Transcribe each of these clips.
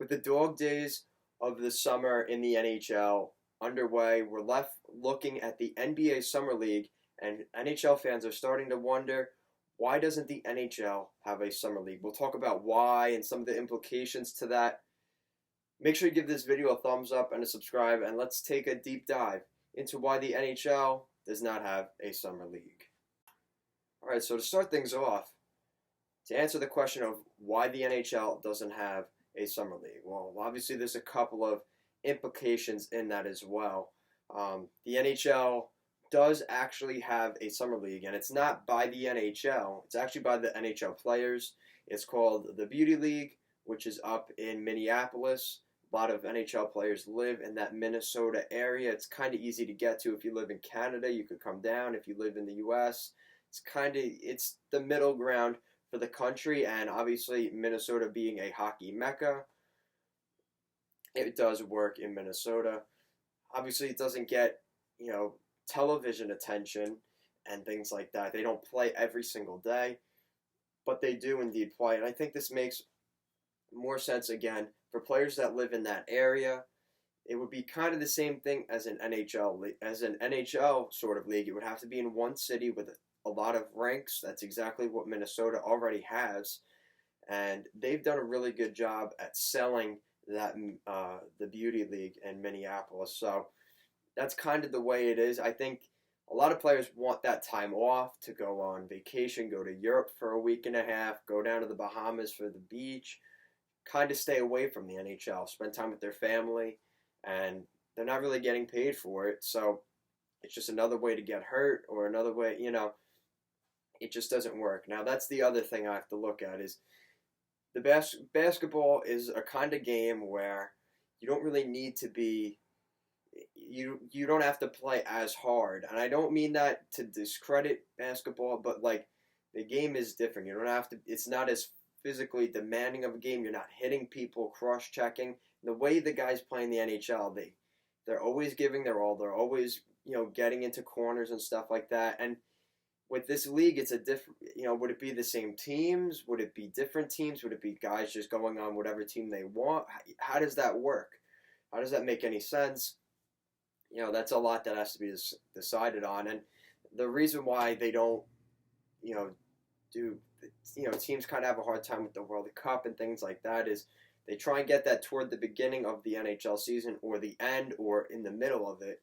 With the dog days of the summer in the NHL underway, we're left looking at the NBA Summer League, and NHL fans are starting to wonder, why doesn't the NHL have a Summer League? We'll talk about why and some of the implications to that. Make sure you give this video a thumbs up and a subscribe, and let's take a deep dive into why the NHL does not have a Summer League. Alright, so to start things off, to answer the question of why the NHL doesn't have a summer league, well, obviously there's a couple of implications in that as well. The NHL does actually have a summer league, and it's not by the NHL. It's actually by the NHL players. It's called the Beauty League, which is up in Minneapolis. A lot of NHL players live in that Minnesota area. It's kind of easy to get to. If you live in Canada, you could come down. If you live in the U.S., it's the middle ground for the country, and obviously Minnesota being a hockey mecca, it does work in Minnesota. Obviously it doesn't get, television attention and things like that. They don't play every single day, but they do indeed play, and I think this makes more sense again for players that live in that area. It would be kind of the same thing as an NHL sort of league. It would have to be in one city with a lot of ranks. That's exactly what Minnesota already has, and they've done a really good job at selling that the Beauty League in Minneapolis. So that's kind of the way it is. I think a lot of players want that time off to go on vacation, go to Europe for a week and a half, go down to the Bahamas for the beach, kind of stay away from the NHL, spend time with their family, and they're not really getting paid for it. So it's just another way to get hurt, or another way, it just doesn't work. Now, that's the other thing I have to look at is the basketball is a kind of game where you don't really need to be, you don't have to play as hard. And I don't mean that to discredit basketball, but like the game is different. You don't have to, it's not as physically demanding of a game. You're not hitting people, cross-checking. The way the guys play in the NHL, they're always giving their all. They're always, getting into corners and stuff like that. And with this league, it's a different, would it be the same teams? Would it be different teams? Would it be guys just going on whatever team they want? How does that work? How does that make any sense? That's a lot that has to be decided on. And the reason why they don't, do, teams kind of have a hard time with the World Cup and things like that is they try and get that toward the beginning of the NHL season or the end or in the middle of it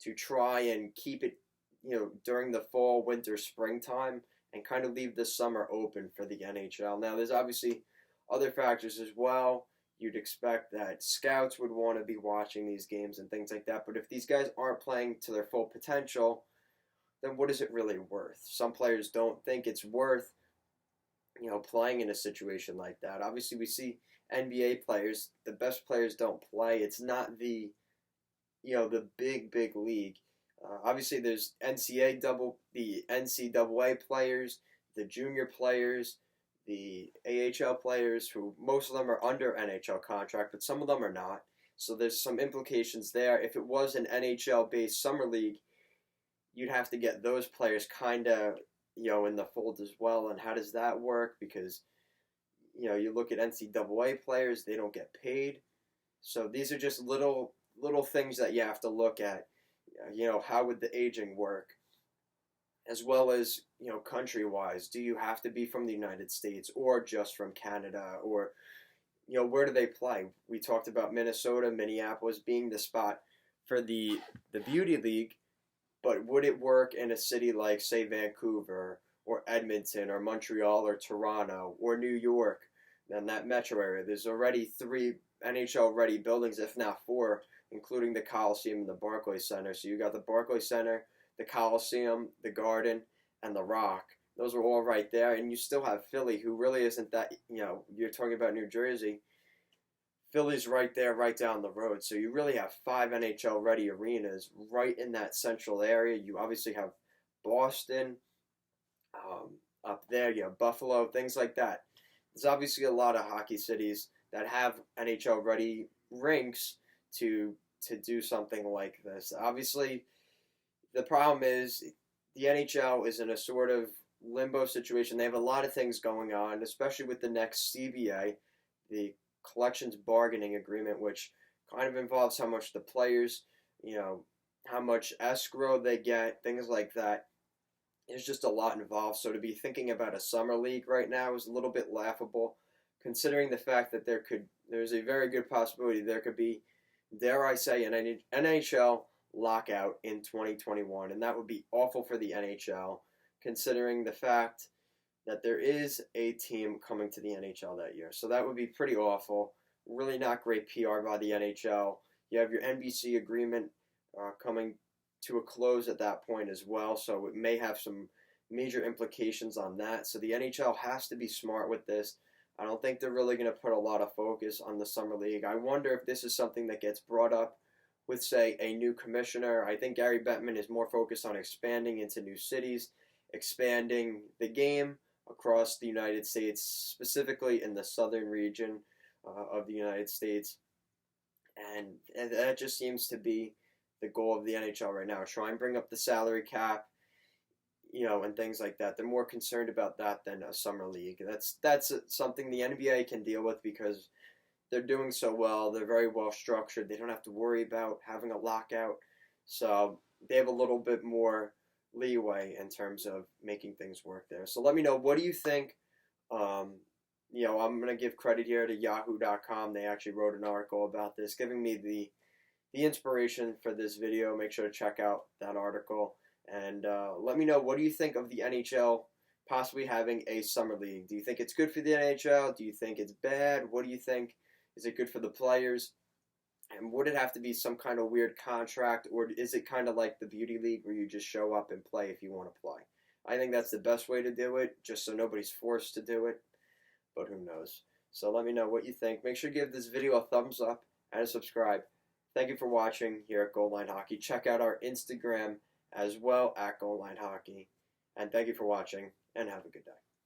to try and keep it during the fall, winter, springtime, and kind of leave the summer open for the NHL. Now, there's obviously other factors as well. You'd expect that scouts would want to be watching these games and things like that. But if these guys aren't playing to their full potential, then what is it really worth? Some players don't think it's worth, playing in a situation like that. Obviously, we see NBA players, the best players don't play. It's not the big league. Obviously, there's the NCAA players, the junior players, the AHL players, who most of them are under NHL contract, but some of them are not. So there's some implications there. If it was an NHL-based summer league, you'd have to get those players kind of, in the fold as well. And how does that work? Because, you look at NCAA players, they don't get paid. So these are just little things that you have to look at. How would the aging work? As well as, country-wise, do you have to be from the United States or just from Canada? Or, where do they play? We talked about Minnesota, Minneapolis being the spot for the Beauty League, but would it work in a city like, say, Vancouver or Edmonton or Montreal or Toronto or New York? And that metro area, there's already 3 NHL-ready buildings, if not 4, including the Coliseum and the Barclays Center. So you got the Barclays Center, the Coliseum, the Garden, and the Rock. Those are all right there. And you still have Philly, who really isn't that, you're talking about New Jersey. Philly's right there, right down the road. So you really have 5 NHL-ready arenas right in that central area. You obviously have Boston up there. You have Buffalo, things like that. There's obviously a lot of hockey cities that have NHL-ready rinks to do something like this. Obviously, the problem is the NHL is in a sort of limbo situation. They have a lot of things going on, especially with the next CBA, the collections bargaining agreement, which kind of involves how much the players, how much escrow they get, things like that. There's just a lot involved. So to be thinking about a summer league right now is a little bit laughable, considering the fact that there's a very good possibility there could be, dare I say, an NHL lockout in 2021, and that would be awful for the NHL, considering the fact that there is a team coming to the NHL that year. So that would be pretty awful. Really not great PR by the NHL. You have your NBC agreement coming to a close at that point as well, so it may have some major implications on that. So the NHL has to be smart with this. I don't think they're really going to put a lot of focus on the Summer League. I wonder if this is something that gets brought up with, say, a new commissioner. I think Gary Bettman is more focused on expanding into new cities, expanding the game across the United States, specifically in the southern region of the United States. And that just seems to be the goal of the NHL right now. Try and bring up the salary cap, and things like that. They're more concerned about that than a summer league. That's something the NBA can deal with because they're doing so well. They're very well structured. They don't have to worry about having a lockout. So they have a little bit more leeway in terms of making things work there. So let me know, what do you think? I'm going to give credit here to yahoo.com. They actually wrote an article about this, giving me the inspiration for this video. Make sure to check out that article. And let me know, what do you think of the NHL possibly having a summer league? Do you think it's good for the NHL? Do you think it's bad? What do you think? Is it good for the players? And would it have to be some kind of weird contract, or is it kind of like the beauty league where you just show up and play if you want to play? I think that's the best way to do it, just so nobody's forced to do it, but who knows. So let me know what you think. Make sure to give this video a thumbs up and subscribe. Thank you for watching here at Goal Line Hockey. Check out our Instagram as well at Goal Line Hockey. And thank you for watching, and have a good day.